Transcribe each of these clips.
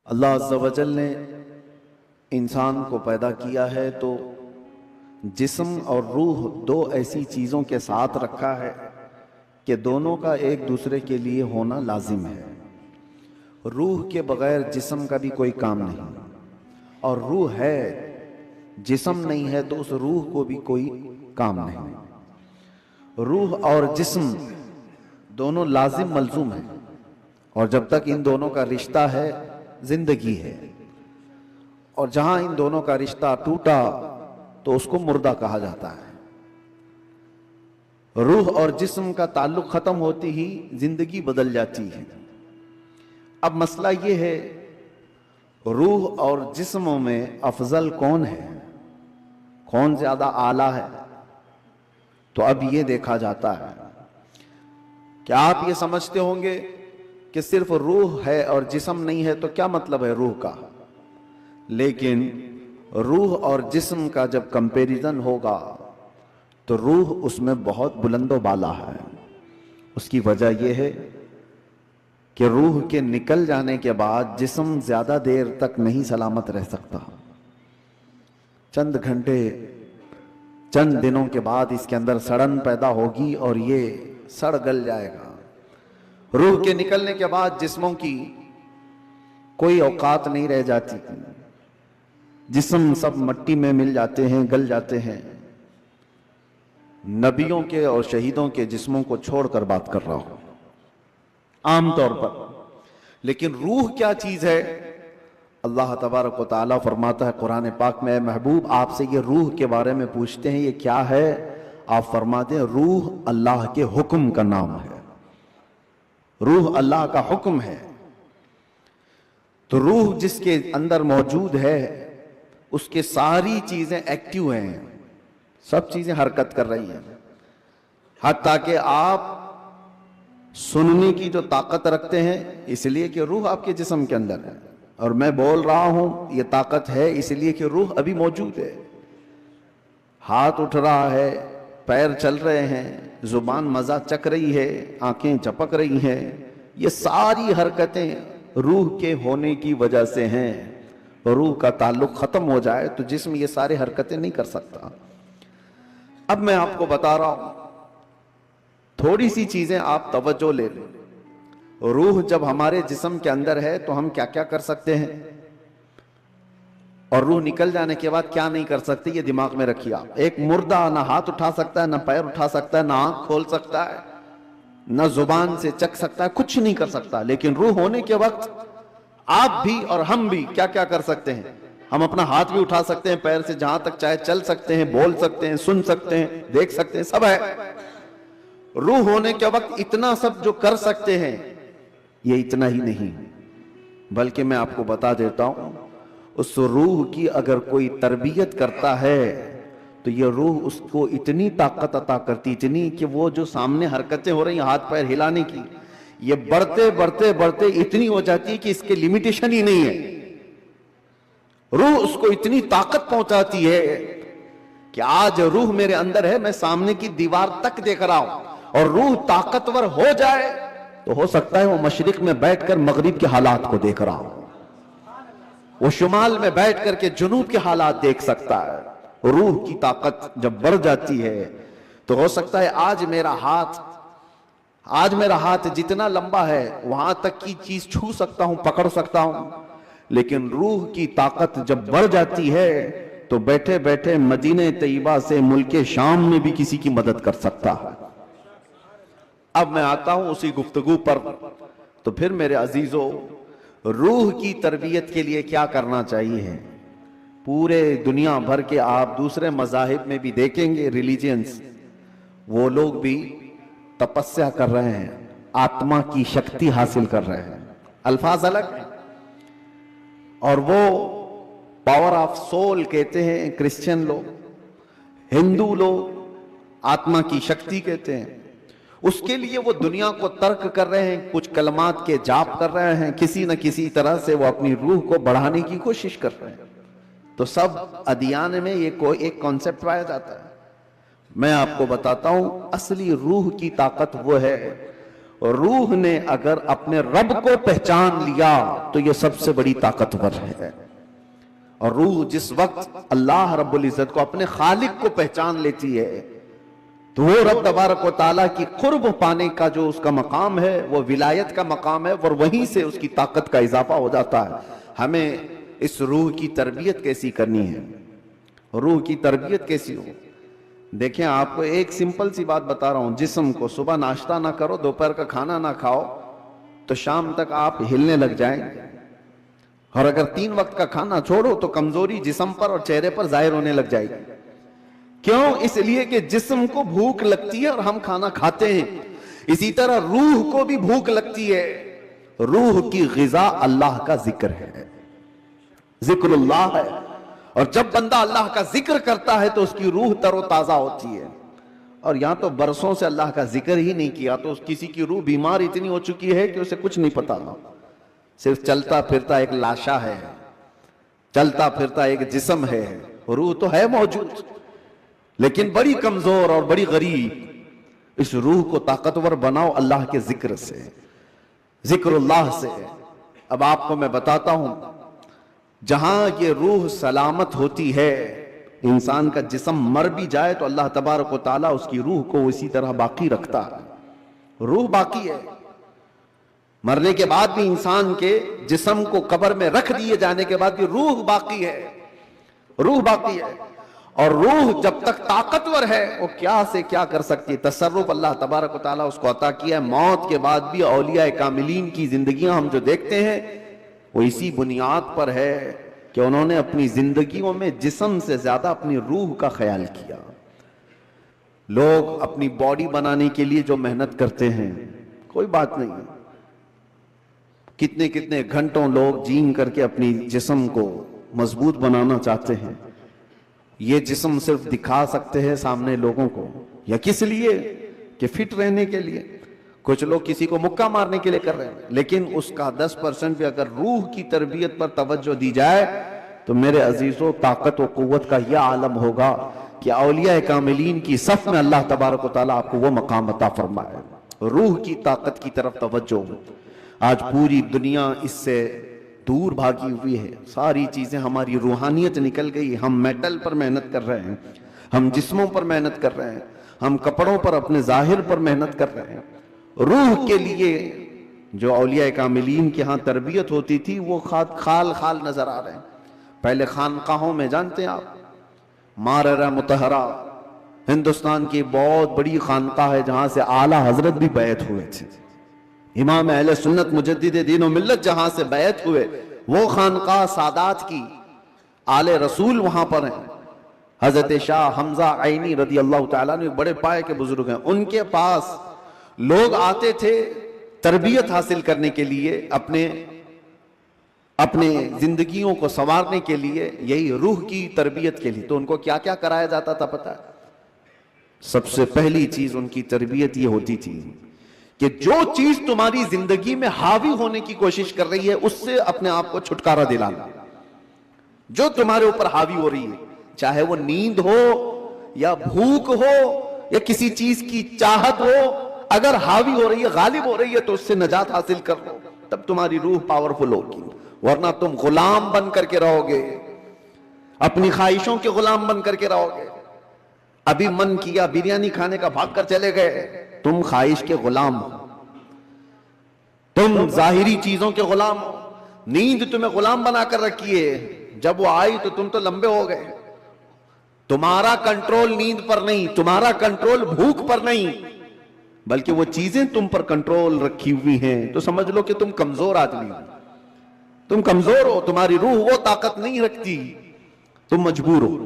اللہ عز و جل نے انسان کو پیدا کیا ہے تو جسم اور روح دو ایسی چیزوں کے ساتھ رکھا ہے کہ دونوں کا ایک دوسرے کے لیے ہونا لازم ہے۔ روح کے بغیر جسم کا بھی کوئی کام نہیں، اور روح ہے، جسم نہیں ہے تو اس روح کو بھی کوئی کام نہیں۔ روح اور جسم دونوں لازم ملزوم ہیں، اور جب تک ان دونوں کا رشتہ ہے زندگی ہے، اور جہاں ان دونوں کا رشتہ ٹوٹا تو اس کو مردہ کہا جاتا ہے۔ روح اور جسم کا تعلق ختم ہوتی ہی زندگی بدل جاتی ہے۔ اب مسئلہ یہ ہے، روح اور جسموں میں افضل کون ہے، کون زیادہ اعلیٰ ہے؟ تو اب یہ دیکھا جاتا ہے کہ آپ یہ سمجھتے ہوں گے کہ صرف روح ہے اور جسم نہیں ہے، تو کیا مطلب ہے روح کا؟ لیکن روح اور جسم کا جب کمپیریزن ہوگا تو روح اس میں بہت بلند و بالا ہے۔ اس کی وجہ یہ ہے کہ روح کے نکل جانے کے بعد جسم زیادہ دیر تک نہیں سلامت رہ سکتا۔ چند گھنٹے، چند دنوں کے بعد اس کے اندر سڑن پیدا ہوگی اور یہ سڑ گل جائے گا۔ روح کے نکلنے کے بعد جسموں کی کوئی اوقات نہیں رہ جاتی، جسم سب مٹی میں مل جاتے ہیں، گل جاتے ہیں۔ نبیوں کے اور شہیدوں کے جسموں کو چھوڑ کر بات کر رہا ہوں عام طور پر۔ لیکن روح کیا چیز ہے؟ اللہ تبارک و تعالیٰ فرماتا ہے قرآن پاک میں، اے محبوب آپ سے یہ روح کے بارے میں پوچھتے ہیں یہ کیا ہے؟ آپ فرماتے ہیں روح اللہ کے حکم کا نام ہے، روح اللہ کا حکم ہے۔ تو روح جس کے اندر موجود ہے اس کے ساری چیزیں ایکٹیو ہیں، سب چیزیں حرکت کر رہی ہیں، حتیٰ کہ آپ سننے کی جو طاقت رکھتے ہیں اس لیے کہ روح آپ کے جسم کے اندر ہے، اور میں بول رہا ہوں یہ طاقت ہے اس لیے کہ روح ابھی موجود ہے۔ ہاتھ اٹھ رہا ہے، پیر چل رہے ہیں، زبان مزہ چک رہی ہے، آنکھیں جھپک رہی ہیں، یہ ساری حرکتیں روح کے ہونے کی وجہ سے ہیں۔ روح کا تعلق ختم ہو جائے تو جسم یہ ساری حرکتیں نہیں کر سکتا۔ اب میں آپ کو بتا رہا ہوں، تھوڑی سی چیزیں آپ توجہ لے لیں۔ روح جب ہمارے جسم کے اندر ہے تو ہم کیا کیا کر سکتے ہیں، اور روح نکل جانے کے بعد کیا نہیں کر سکتے، یہ دماغ میں رکھیے آپ۔ ایک مردہ نہ ہاتھ اٹھا سکتا ہے، نہ پیر اٹھا سکتا ہے، نہ آنکھ کھول سکتا ہے، نہ زبان سے چک سکتا ہے، کچھ نہیں کر سکتا۔ لیکن روح ہونے کے وقت آپ بھی اور ہم بھی کیا کیا کر سکتے ہیں؟ ہم اپنا ہاتھ بھی اٹھا سکتے ہیں، پیر سے جہاں تک چاہے چل سکتے ہیں، بول سکتے ہیں، سن سکتے ہیں، دیکھ سکتے ہیں، سب ہے۔ روح ہونے کے وقت اتنا سب جو کر سکتے ہیں، یہ اتنا ہی نہیں بلکہ میں آپ کو بتا دیتا ہوں، اس روح کی اگر کوئی تربیت کرتا ہے تو یہ روح اس کو اتنی طاقت عطا کرتی، اتنی کہ وہ جو سامنے حرکتیں ہو رہی ہیں ہاتھ پیر ہلانے کی، یہ بڑھتے بڑھتے بڑھتے اتنی ہو جاتی ہے کہ اس کے لیمیٹیشن ہی نہیں ہے۔ روح اس کو اتنی طاقت پہنچاتی ہے کہ آج روح میرے اندر ہے، میں سامنے کی دیوار تک دیکھ رہا ہوں، اور روح طاقتور ہو جائے تو ہو سکتا ہے وہ مشرق میں بیٹھ کر مغرب کے حالات کو دیکھ رہا ہو، وہ شمال میں بیٹھ کر کے جنوب کے حالات دیکھ سکتا ہے۔ روح کی طاقت جب بڑھ جاتی ہے تو ہو سکتا ہے آج میرا ہاتھ جتنا لمبا ہے وہاں تک کی چیز چھو سکتا ہوں، پکڑ سکتا ہوں، لیکن روح کی طاقت جب بڑھ جاتی ہے تو بیٹھے بیٹھے مدینہ طیبہ سے ملک شام میں بھی کسی کی مدد کر سکتا ہے۔ اب میں آتا ہوں اسی گفتگو پر، تو پھر میرے عزیزو، روح کی تربیت کے لیے کیا کرنا چاہیے؟ پورے دنیا بھر کے آپ دوسرے مذاہب میں بھی دیکھیں گے، ریلیجنز، وہ لوگ بھی تپسیا کر رہے ہیں، آتما کی شکتی حاصل کر رہے ہیں، الفاظ الگ ہیں، اور وہ پاور آف سول کہتے ہیں کرسچن لوگ، ہندو لوگ آتما کی شکتی کہتے ہیں۔ اس کے لیے وہ دنیا کو ترک کر رہے ہیں، کچھ کلمات کے جاپ کر رہے ہیں، کسی نہ کسی طرح سے وہ اپنی روح کو بڑھانے کی کوشش کر رہے ہیں۔ تو سب ادیان میں یہ کوئی ایک کانسیپٹ پایا جاتا ہے۔ میں آپ کو بتاتا ہوں اصلی روح کی طاقت وہ ہے، روح نے اگر اپنے رب کو پہچان لیا تو یہ سب سے بڑی طاقتور ہے. اور روح جس وقت اللہ رب العزت کو اپنے خالق کو پہچان لیتی ہے تو وہ رب تبارک و تعالیٰ کی قرب پانے کا جو اس کا مقام ہے وہ ولایت کا مقام ہے، اور وہیں سے اس کی طاقت کا اضافہ ہو جاتا ہے. ہمیں اس روح کی تربیت کیسی کرنی ہے، روح کی تربیت کیسی ہو؟ دیکھیں، آپ کو ایک سمپل سی بات بتا رہا ہوں. جسم کو صبح ناشتہ نہ کرو، دوپہر کا کھانا نہ کھاؤ تو شام تک آپ ہلنے لگ جائیں. اور اگر 3 وقت کا کھانا چھوڑو تو کمزوری جسم پر اور چہرے پر ظاہر ہونے لگ جائے گی. کیوں؟ اس لیے کہ جسم کو بھوک لگتی ہے اور ہم کھانا کھاتے ہیں. اسی طرح روح کو بھی بھوک لگتی ہے. روح کی غذا اللہ کا ذکر ہے، ذکر اللہ ہے. اور جب بندہ اللہ کا ذکر کرتا ہے تو اس کی روح تر و تازہ ہوتی ہے. اور یہاں تو برسوں سے اللہ کا ذکر ہی نہیں کیا تو کسی کی روح بیمار اتنی ہو چکی ہے کہ اسے کچھ نہیں پتا، صرف چلتا پھرتا ایک لاشا ہے، چلتا پھرتا ایک جسم ہے. روح تو ہے موجود لیکن بڑی کمزور اور بڑی غریب. اس روح کو طاقتور بناؤ اللہ کے ذکر سے، ذکر اللہ سے. اب آپ کو میں بتاتا ہوں، جہاں یہ روح سلامت ہوتی ہے، انسان کا جسم مر بھی جائے تو اللہ تبارک و تعالیٰ اس کی روح کو اسی طرح باقی رکھتا ہے. روح باقی ہے. مرنے کے بعد بھی انسان کے جسم کو قبر میں رکھ دیے جانے کے بعد بھی روح باقی ہے، روح باقی ہے. اور روح جب تک طاقتور ہے وہ کیا سے کیا کر سکتی ہے. تصرف اللہ تبارک و تعالیٰ اس کو عطا کیا ہے. موت کے بعد بھی اولیاء کاملین کی زندگیاں ہم جو دیکھتے ہیں وہ اسی بنیاد پر ہے کہ انہوں نے اپنی زندگیوں میں جسم سے زیادہ اپنی روح کا خیال کیا. لوگ اپنی باڈی بنانے کے لیے جو محنت کرتے ہیں کوئی بات نہیں، کتنے کتنے گھنٹوں لوگ جیم کر کے اپنی جسم کو مضبوط بنانا چاہتے ہیں. یہ جسم صرف دکھا سکتے ہیں سامنے لوگوں کو، یا کس لیے کہ فٹ رہنے کے لیے. کچھ لوگ کسی کو مکہ مارنے کے لیے کر رہے ہیں، لیکن اس کا 10% بھی اگر روح کی تربیت پر توجہ دی جائے تو میرے عزیزوں طاقت و قوت کا یہ عالم ہوگا کہ اولیاء کاملین کی صف میں اللہ تبارک و تعالیٰ آپ کو وہ مقام عطا فرمائے. روح کی طاقت کی طرف توجہ. آج پوری دنیا اس سے دور بھاگی ہوئی ہے. ساری چیزیں ہماری روحانیت نکل گئی. ہم میٹل پر محنت کر رہے ہیں، ہم جسموں پر محنت کر رہے ہیں، ہم کپڑوں پر اپنے ظاہر پر محنت کر رہے ہیں. روح کے لیے جو اولیاء کاملین کے ہاں تربیت ہوتی تھی وہ خال خال نظر آ رہے ہیں. پہلے خانقاہوں میں جانتے ہیں آپ، ماررہ مطہرہ ہندوستان کی بہت بڑی خانقاہ ہے جہاں سے اعلیٰ حضرت بھی بیعت ہوئے تھے. امام اہل سنت مجدد دین و ملت جہاں سے بیعت ہوئے وہ خانقاہ سادات کی، آل رسول وہاں پر ہیں. حضرت شاہ حمزہ عینی رضی اللہ تعالیٰ نے بڑے پائے کے بزرگ ہیں. ان کے پاس لوگ آتے تھے تربیت حاصل کرنے کے لیے، اپنے زندگیوں کو سنوارنے کے لیے، یہی روح کی تربیت کے لیے. تو ان کو کیا کیا کرایا جاتا تھا پتہ ہے؟ سب سے پہلی چیز ان کی تربیت یہ ہوتی تھی کہ جو چیز تمہاری زندگی میں حاوی ہونے کی کوشش کر رہی ہے اس سے اپنے آپ کو چھٹکارا دلانا. جو تمہارے اوپر حاوی ہو رہی ہے، چاہے وہ نیند ہو یا بھوک ہو یا کسی چیز کی چاہت ہو، اگر حاوی ہو رہی ہے، غالب ہو رہی ہے تو اس سے نجات حاصل کر لو، تب تمہاری روح پاورفل ہوگی. ورنہ تم غلام بن کر کے رہو گے، اپنی خواہشوں کے غلام بن کر کے رہو گے. ابھی من کیا بریانی کھانے کا، بھاگ کر چلے گئے. تم خواہش کے غلام ہو، تم ظاہری چیزوں کے غلام ہو. نیند تمہیں غلام بنا کر رکھی ہے، جب وہ آئی تو تم تو لمبے ہو گئے. تمہارا کنٹرول نیند پر نہیں، تمہارا کنٹرول بھوک پر نہیں، بلکہ وہ چیزیں تم پر کنٹرول رکھی ہوئی ہیں. تو سمجھ لو کہ تم کمزور آدمی ہو، تم کمزور ہو، تمہاری روح وہ طاقت نہیں رکھتی، تم مجبور ہو.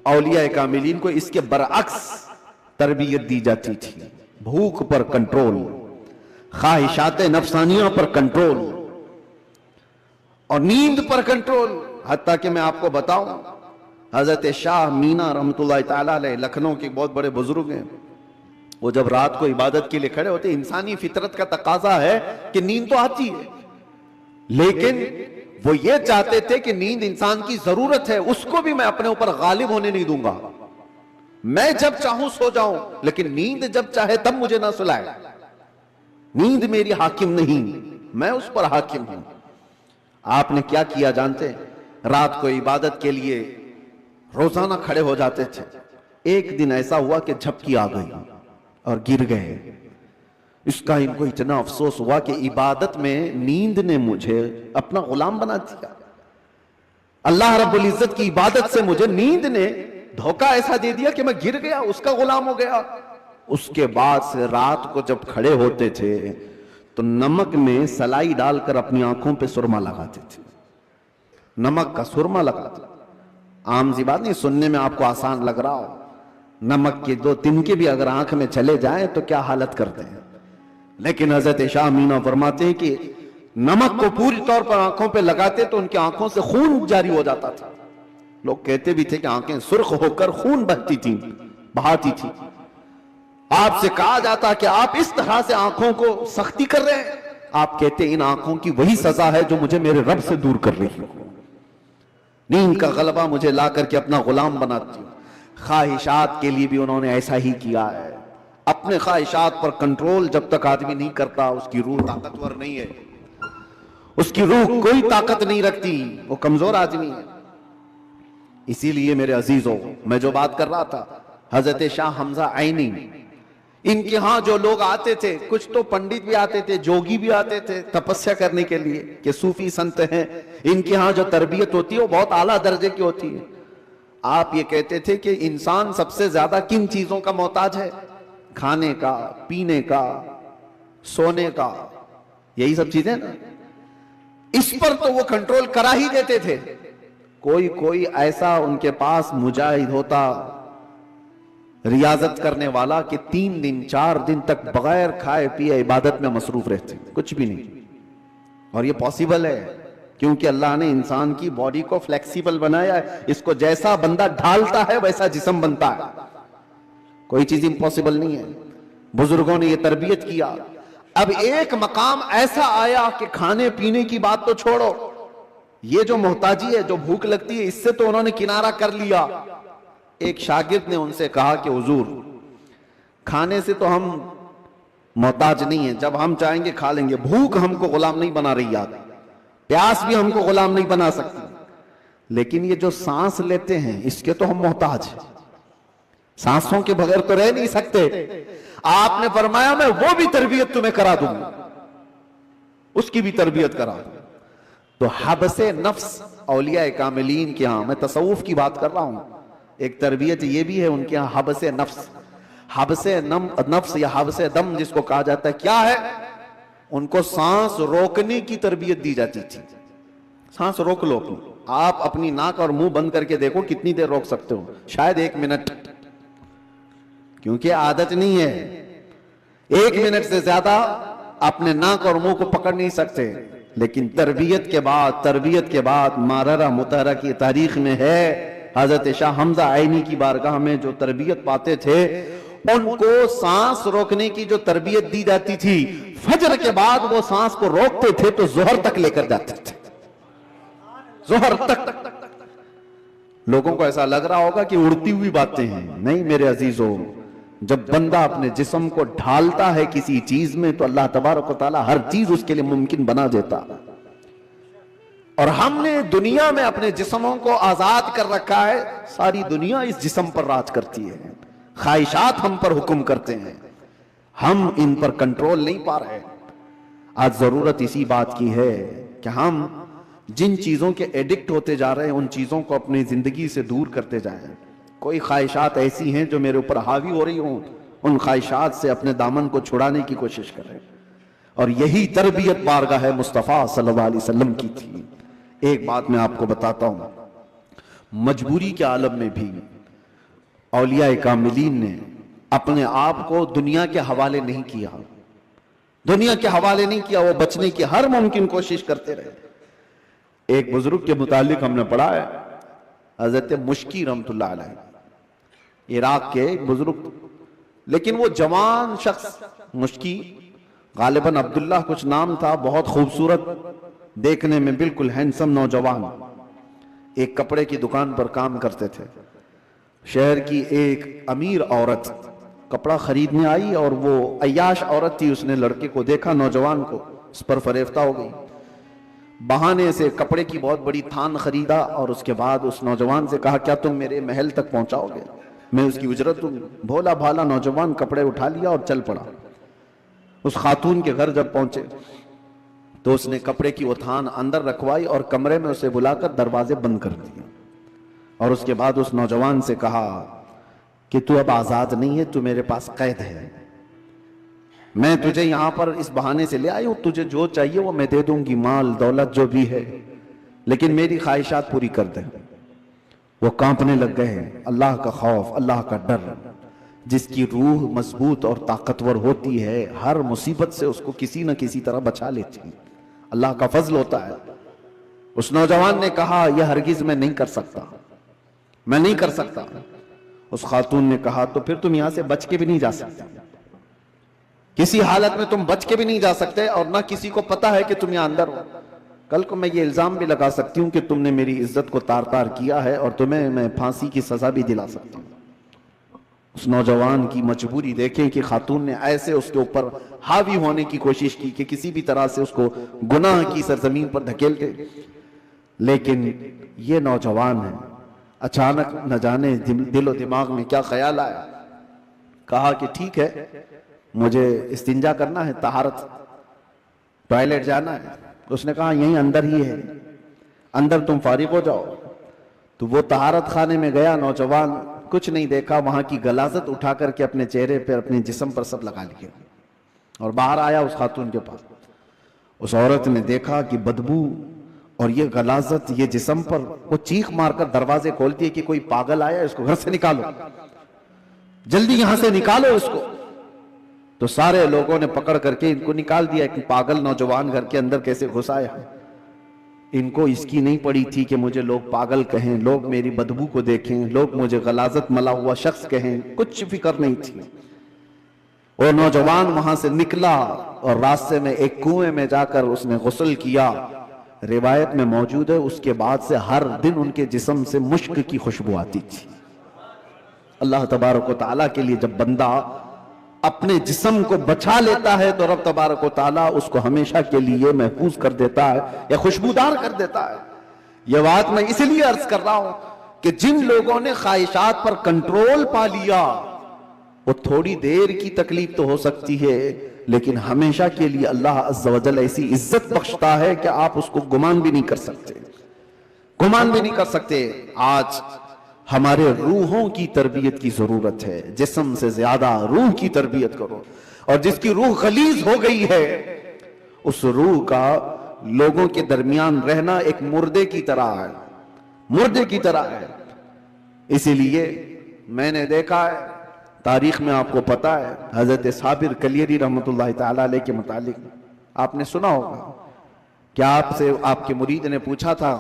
اولیاء کاملین کو اس کے برعکس تربیت دی جاتی تھی. بھوک پر کنٹرول، خواہشات نفسانیہ پر کنٹرول اور نیند پر کنٹرول. حتیٰ کہ میں آپ کو بتاؤں، حضرت شاہ مینا رحمت اللہ تعالیٰ علیہ لکھنؤ کے بہت بڑے بزرگ ہیں. وہ جب رات کو عبادت کے لیے کھڑے ہوتے، انسانی فطرت کا تقاضا ہے کہ نیند تو آتی ہے، لیکن وہ یہ چاہتے تھے کہ نیند انسان کی ضرورت ہے، اس کو بھی میں اپنے اوپر غالب ہونے نہیں دوں گا. میں جب چاہوں سو جاؤں، لیکن نیند جب چاہے تب مجھے نہ سلائے۔ نیند میری حاکم نہیں، میں اس پر حاکم ہوں۔ آپ نے کیا کیا جانتے ہیں؟ رات کو عبادت کے لیے روزانہ کھڑے ہو جاتے تھے۔ ایک دن ایسا ہوا کہ جھپکی آ گئی اور گر گئے۔ اس کا ان کو اتنا افسوس ہوا کہ عبادت میں نیند نے مجھے اپنا غلام بنا دیا۔ اللہ رب العزت کی عبادت سے مجھے نیند نے دھوکہ ایسا دے دیا کہ میں گر گیا، اس کا غلام ہو گیا۔ اس کے بعد سے رات کو جب کھڑے ہوتے تھے تو نمک میں سلائی ڈال کر اپنی آنکھوں پہ سرما لگاتے تھے، نمک کا سرما لگاتے۔ عام سی بات نہیں، سننے میں آپ کو آسان لگ رہا ہو، نمک کے 2 تنکے بھی اگر آنکھ میں چلے جائیں تو کیا حالت کرتے ہیں۔ لیکن حضرت شاہ مینا فرماتے ہیں کہ نمک کو پوری طور پر آنکھوں پہ لگاتے تو ان کی آنکھوں سے خون جاری ہو جاتا تھا۔ لوگ کہتے بھی تھے کہ آنکھیں سرخ ہو کر خون بہتی تھیں، بہاتی تھی۔ آپ سے کہا جاتا کہ آپ اس طرح سے آنکھوں کو سختی کر رہے ہیں، آپ کہتے ان آنکھوں کی وہی سزا ہے جو مجھے میرے رب سے دور کر رہی ہے۔ نیند کا غلبہ مجھے لا کر کے اپنا غلام بناتی ہوں۔ خواہشات کے لیے بھی انہوں نے ایسا ہی کیا ہے۔ اپنے خواہشات پر کنٹرول جب تک آدمی نہیں کرتا، اس کی روح طاقتور نہیں ہے، اس کی روح کوئی طاقت نہیں رکھتی، وہ کمزور آدمی ہے۔ اسی لیے میرے عزیزوں، میں جو بات کر رہا تھا، حضرت شاہ حمزہ عینی، ان کے ہاں جو لوگ آتے تھے، کچھ تو پنڈت بھی آتے تھے، جوگی بھی آتے تھے تپسیا کرنے کے لیے کہ صوفی سنت ہیں، ان کے ہاں جو تربیت ہوتی ہے وہ بہت اعلیٰ درجے کی ہوتی ہے۔ آپ یہ کہتے تھے کہ انسان سب سے زیادہ کن چیزوں کا محتاج ہے؟ کھانے کا، پینے کا، سونے کا، یہی سب چیزیں نا۔ اس پر تو وہ کنٹرول کرا ہی دیتے تھے۔ کوئی ایسا ان کے پاس مجاہد ہوتا، ریاضت کرنے والا، کہ 3 دن 4 دن تک بغیر کھائے پیے عبادت میں مصروف رہتے، کچھ بھی نہیں۔ اور یہ پاسبل ہے کیونکہ اللہ نے انسان کی باڈی کو فلیکسیبل بنایا ہے، اس کو جیسا بندہ ڈھالتا ہے ویسا جسم بنتا ہے، کوئی چیز امپاسبل نہیں ہے۔ بزرگوں نے یہ تربیت کیا۔ اب ایک مقام ایسا آیا کہ کھانے پینے کی بات تو چھوڑو، یہ جو محتاجی ہے، جو بھوک لگتی ہے، اس سے تو انہوں نے کنارہ کر لیا۔ ایک شاگرد نے ان سے کہا کہ حضور، کھانے سے تو ہم محتاج نہیں ہیں، جب ہم چاہیں گے کھا لیں گے، بھوک ہم کو غلام نہیں بنا رہی، یاد، پیاس بھی ہم کو غلام نہیں بنا سکتی، لیکن یہ جو سانس لیتے ہیں اس کے تو ہم محتاج ہیں، سانسوں کے بغیر تو رہ نہیں سکتے۔ آپ نے فرمایا میں وہ بھی تربیت تمہیں کرا دوں گا، اس کی بھی تربیت کرا دوں۔ تو حبس نفس اولیاء کاملین کے ہاں، میں تصوف کی بات کر رہا ہوں، ایک تربیت یہ بھی ہے ان کے ہاں، حبس نفس۔ حبس نفس یا حبس دم جس کو کہا جاتا ہے، کیا ہے؟ ان کو سانس روکنے کی تربیت دی جاتی تھی۔ سانس روک لو، آپ اپنی ناک اور منہ بند کر کے دیکھو کتنی دیر روک سکتے ہو، شاید 1 منٹ، کیونکہ عادت نہیں ہے۔ 1 منٹ سے زیادہ اپنے ناک اور منہ کو پکڑ نہیں سکتے، لیکن تربیت کے بعد ماررہ مطہرہ کی تاریخ میں ہے، حضرت شاہ حمزہ عینی کی بارگاہ میں جو تربیت پاتے تھے، ان کو سانس روکنے کی جو تربیت دی جاتی تھی، فجر کے بعد وہ سانس کو روکتے تھے تو ظہر تک لے کر جاتے تھے، ظہر تک۔ لوگوں کو ایسا لگ رہا ہوگا کہ اڑتی ہوئی باتیں ہیں، نہیں میرے عزیزوں، جب بندہ اپنے جسم کو ڈھالتا ہے کسی چیز میں تو اللہ تبارک و تعالی ہر چیز اس کے لیے ممکن بنا دیتا۔ اور ہم نے دنیا میں اپنے جسموں کو آزاد کر رکھا ہے، ساری دنیا اس جسم پر راج کرتی ہے، خواہشات ہم پر حکم کرتے ہیں، ہم ان پر کنٹرول نہیں پا رہے۔ آج ضرورت اسی بات کی ہے کہ ہم جن چیزوں کے ایڈکٹ ہوتے جا رہے ہیں ان چیزوں کو اپنی زندگی سے دور کرتے جائیں۔ کوئی خواہشات ایسی ہیں جو میرے اوپر حاوی ہو رہی ہوں، ان خواہشات سے اپنے دامن کو چھڑانے کی کوشش کریں، اور یہی تربیت بارگاہ مصطفیٰ صلی اللہ علیہ وسلم کی تھی۔ ایک بات میں آپ کو بتاتا ہوں، مجبوری کے عالم میں بھی اولیاء کاملین نے اپنے آپ کو دنیا کے حوالے نہیں کیا، دنیا کے حوالے نہیں کیا، وہ بچنے کی ہر ممکن کوشش کرتے رہے۔ ایک بزرگ کے متعلق ہم نے پڑھا ہے، حضرت مشکی رحمت اللہ علیہ، عراق کے ایک بزرگ، لیکن وہ جوان شخص، مشکی غالباً عبداللہ کچھ نام تھا، بہت خوبصورت، دیکھنے میں بالکل ہینسم نوجوان، ایک کپڑے کی دکان پر کام کرتے تھے۔ شہر کی ایک امیر عورت کپڑا خریدنے آئی اور وہ عیاش عورت تھی، اس نے لڑکے کو دیکھا نوجوان کو، اس پر فریفتہ ہو گئی، بہانے سے کپڑے کی بہت بڑی تھان خریدا اور اس کے بعد اس نوجوان سے کہا کیا تم میرے محل تک پہنچاؤ گے، میں اس کی اجرت دوں گا۔ بھولا بھالا نوجوان کپڑے اٹھا لیا اور چل پڑا۔ اس خاتون کے گھر جب پہنچے تو اس نے کپڑے کی وہ تھان اندر رکھوائی اور کمرے میں اسے بلا کر دروازے بند کر دیے، اور اس کے بعد اس نوجوان سے کہا کہ تو اب آزاد نہیں ہے، تو میرے پاس قید ہے، میں تجھے یہاں پر اس بہانے سے لے آئی ہوں، تجھے جو چاہیے وہ میں دے دوں گی، مال دولت جو بھی ہے، لیکن میری خواہشات پوری کر دیں۔ وہ کانپنے لگ گئے ہیں۔ اللہ کا خوف، اللہ کا ڈر، جس کی روح مضبوط اور طاقتور ہوتی ہے ہر مصیبت سے اس کو کسی نہ کسی طرح بچا لیتی ہے، اللہ کا فضل ہوتا ہے۔ اس نوجوان نے کہا یہ ہرگز میں نہیں کر سکتا، میں نہیں کر سکتا۔ اس خاتون نے کہا تو پھر تم یہاں سے بچ کے بھی نہیں جا سکتے، کسی حالت میں تم بچ کے بھی نہیں جا سکتے، اور نہ کسی کو پتا ہے کہ تم یہاں اندر ہو۔ کل کو میں یہ الزام بھی لگا سکتی ہوں کہ تم نے میری عزت کو تار تار کیا ہے، اور تمہیں میں پھانسی کی سزا بھی دلا سکتی ہوں۔ اس نوجوان کی مجبوری دیکھیں کہ خاتون نے ایسے اس کے اوپر حاوی ہونے کی کوشش کی کہ کسی بھی طرح سے اس کو گناہ کی سرزمین پر دھکیل دے، لیکن یہ نوجوان ہے، اچانک نہ جانے دل و دماغ میں کیا خیال آیا، کہا کہ ٹھیک ہے مجھے استنجا کرنا ہے، طہارت، ٹوائلٹ جانا ہے۔ اس نے کہا یہیں اندر ہی ہے، اندر تم فارغ ہو جاؤ۔ تو وہ طہارت خانے میں گیا، نوجوان کچھ نہیں دیکھا، وہاں کی غلاظت اٹھا کر کے اپنے چہرے پر اپنے جسم پر سب لگا لیا، اور باہر آیا اس خاتون کے پاس۔ اس عورت نے دیکھا کہ بدبو اور یہ غلاظت یہ جسم پر، وہ چیخ مار کر دروازے کھولتی ہے کہ کوئی پاگل آیا، اس کو گھر سے نکالو، جلدی یہاں سے نکالو اس کو۔ تو سارے لوگوں نے پکڑ کر کے ان کو نکال دیا کہ پاگل نوجوان گھر کے اندر کیسے گھس آیا۔ ان کو اس کی نہیں پڑی تھی کہ مجھے لوگ پاگل کہیں، لوگ میری بدبو کو دیکھیں، لوگ مجھے غلاظت ملا ہوا شخص کہیں، کچھ فکر نہیں تھی۔ وہ نوجوان وہاں سے نکلا اور راستے میں ایک کنویں میں جا کر اس نے غسل کیا۔ روایت میں موجود ہے اس کے بعد سے ہر دن ان کے جسم سے مشک کی خوشبو آتی تھی۔ اللہ تبارک و تعالیٰ کے لیے جب بندہ اپنے جسم کو بچا لیتا ہے تو رب تبارک و تعالیٰ اس کو ہمیشہ کے لیے محفوظ کر دیتا ہے یا خوشبودار کر دیتا ہے۔ یہ بات میں اس لیے عرض کر رہا ہوں کہ جن لوگوں نے خواہشات پر کنٹرول پا لیا، وہ تھوڑی دیر کی تکلیف تو ہو سکتی ہے، لیکن ہمیشہ کے لیے اللہ عز و جل ایسی عزت بخشتا ہے کہ آپ اس کو گمان بھی نہیں کر سکتے، گمان بھی نہیں کر سکتے۔ آج ہمارے روحوں کی تربیت کی ضرورت ہے، جسم سے زیادہ روح کی تربیت کرو، اور جس کی روح غلیظ ہو گئی ہے اس روح کا لوگوں کے درمیان رہنا ایک مردے کی طرح ہے، مردے کی طرح ہے۔ اسی لیے میں نے دیکھا ہے، تاریخ میں آپ کو پتا ہے، حضرت صابر کلیری رحمۃ اللہ تعالی علیہ کے متعلق آپ نے سنا ہوگا کہ آپ سے آپ کے مرید نے پوچھا تھا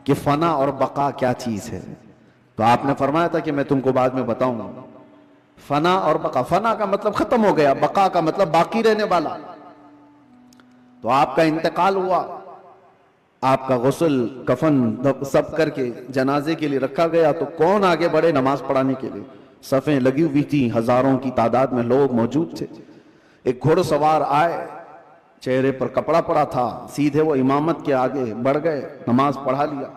کہ فنا اور بقا کیا چیز ہے، تو آپ نے فرمایا تھا کہ میں تم کو بعد میں بتاؤں گا۔ فنا اور بقا، فنا کا مطلب ختم ہو گیا، بقا کا مطلب باقی رہنے والا۔ تو آپ کا انتقال ہوا، آپ کا غسل کفن سب کر کے جنازے کے لیے رکھا گیا، تو کون آگے بڑھے نماز پڑھانے کے لیے؟ صفیں لگی ہوئی تھی، ہزاروں کی تعداد میں لوگ موجود تھے۔ ایک گھوڑ سوار آئے، چہرے پر کپڑا پڑا تھا، سیدھے وہ امامت کے آگے بڑھ گئے، نماز پڑھا لیا۔